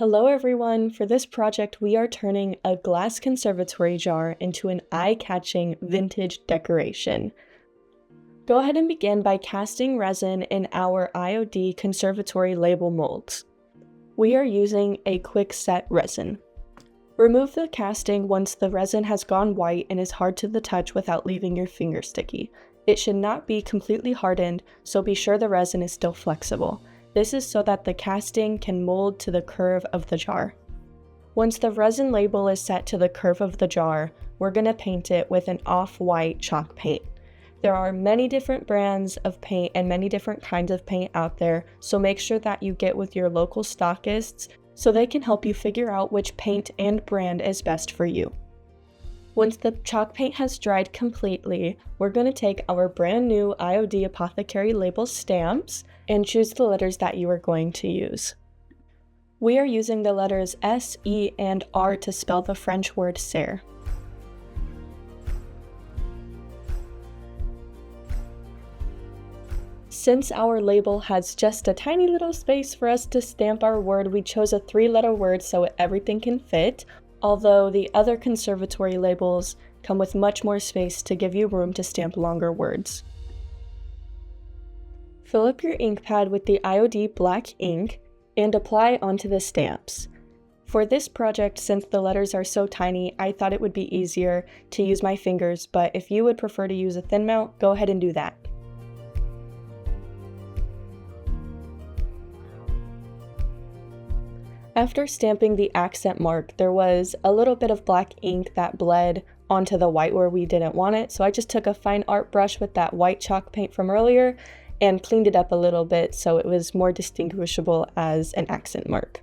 Hello everyone! For this project we are turning a glass conservatory jar into an eye-catching vintage decoration. Go ahead and begin by casting resin in our IOD Conservatory Label Molds. We are using a quick set resin. Remove the casting once the resin has gone white and is hard to the touch without leaving your finger sticky. It should not be completely hardened, so be sure the resin is still flexible. This is so that the casting can mold to the curve of the jar. Once the resin label is set to the curve of the jar, we're going to paint it with an off-white chalk paint. There are many different brands of paint and many different kinds of paint out there, so make sure that you get with your local stockists so they can help you figure out which paint and brand is best for you. Once the chalk paint has dried completely, we're going to take our brand new IOD Apothecary Label Stamps and choose the letters that you are going to use. We are using the letters S, E, and R to spell the French word serre. Since our label has just a tiny little space for us to stamp our word, we chose a 3-letter word so everything can fit, although the other conservatory labels come with much more space to give you room to stamp longer words. Fill up your ink pad with the IOD Black Ink and apply onto the stamps. For this project, since the letters are so tiny, I thought it would be easier to use my fingers, but if you would prefer to use a thin mount, go ahead and do that. After stamping the accent mark, there was a little bit of black ink that bled onto the white where we didn't want it, so I just took a fine art brush with that white chalk paint from earlier and cleaned it up a little bit so it was more distinguishable as an accent mark.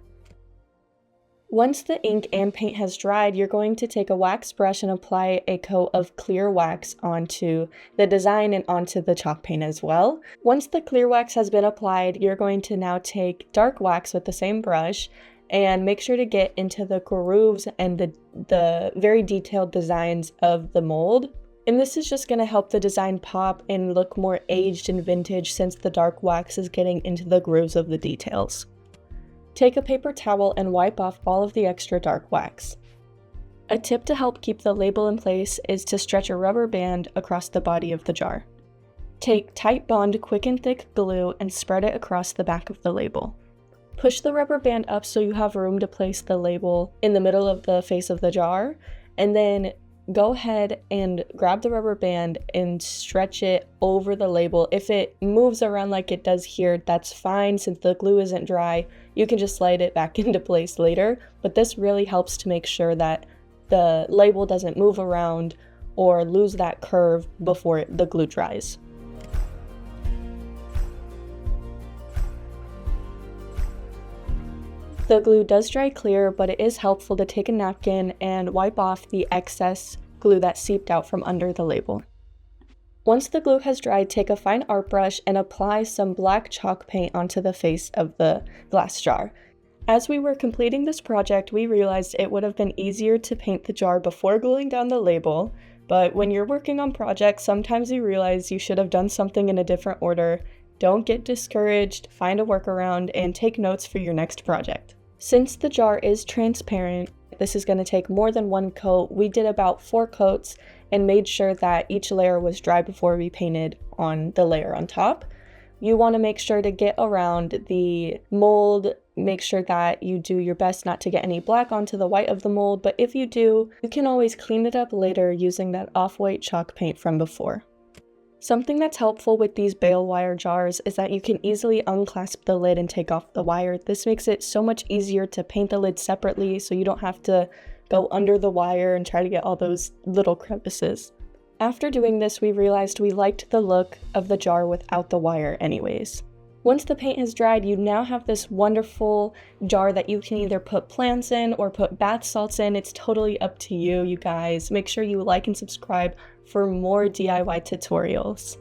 Once the ink and paint has dried, you're going to take a wax brush and apply a coat of clear wax onto the design and onto the chalk paint as well. Once the clear wax has been applied, you're going to now take dark wax with the same brush and make sure to get into the grooves and the very detailed designs of the mold. And this is just going to help the design pop and look more aged and vintage since the dark wax is getting into the grooves of the details. Take a paper towel and wipe off all of the extra dark wax. A tip to help keep the label in place is to stretch a rubber band across the body of the jar. Take Titebond Quick Thick glue and spread it across the back of the label. Push the rubber band up so you have room to place the label in the middle of the face of the jar, and then go ahead and grab the rubber band and stretch it over the label. If it moves around like it does here, that's fine. Since the glue isn't dry, you can just slide it back into place later, but this really helps to make sure that the label doesn't move around or lose that curve before the glue dries. The glue does dry clear, but it is helpful to take a napkin and wipe off the excess glue that seeped out from under the label. Once the glue has dried, take a fine art brush and apply some black chalk paint onto the face of the glass jar. As we were completing this project, we realized it would have been easier to paint the jar before gluing down the label, but when you're working on projects, sometimes you realize you should have done something in a different order. Don't get discouraged, find a workaround, and take notes for your next project. Since the jar is transparent, this is going to take more than one coat. We did about 4 coats and made sure that each layer was dry before we painted on the layer on top. You want to make sure to get around the mold, make sure that you do your best not to get any black onto the white of the mold, but if you do, you can always clean it up later using that off-white chalk paint from before. Something that's helpful with these bale wire jars is that you can easily unclasp the lid and take off the wire. This makes it so much easier to paint the lid separately so you don't have to go under the wire and try to get all those little crevices. After doing this, we realized we liked the look of the jar without the wire anyways. Once the paint has dried, you now have this wonderful jar that you can either put plants in or put bath salts in. It's totally up to you, you guys. Make sure you like and subscribe for more DIY tutorials.